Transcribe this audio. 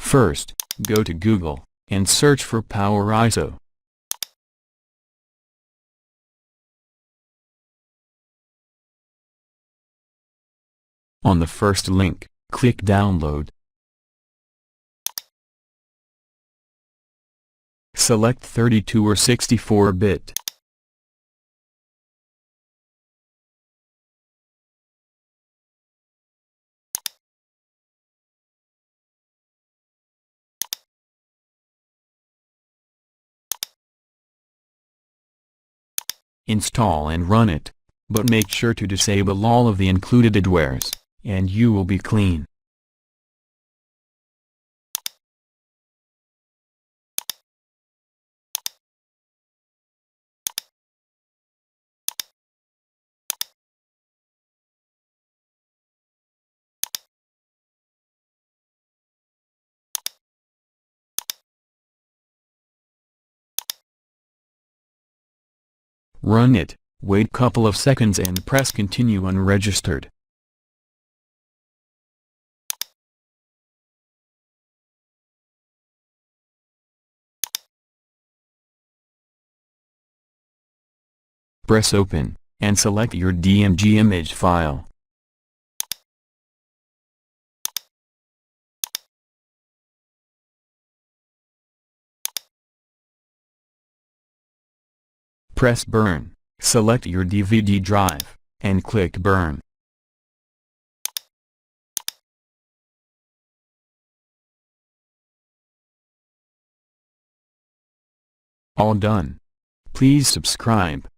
First, go to Google, and search for PowerISO. On the first link, click Download. Select 32 or 64-bit. Install and run it, but make sure to disable all of the included adwares, and you will be clean. Run it, wait couple of seconds and press continue unregistered. Press open, and select your DMG image file. Press Burn, select your DVD drive, and click Burn. All done. Please subscribe.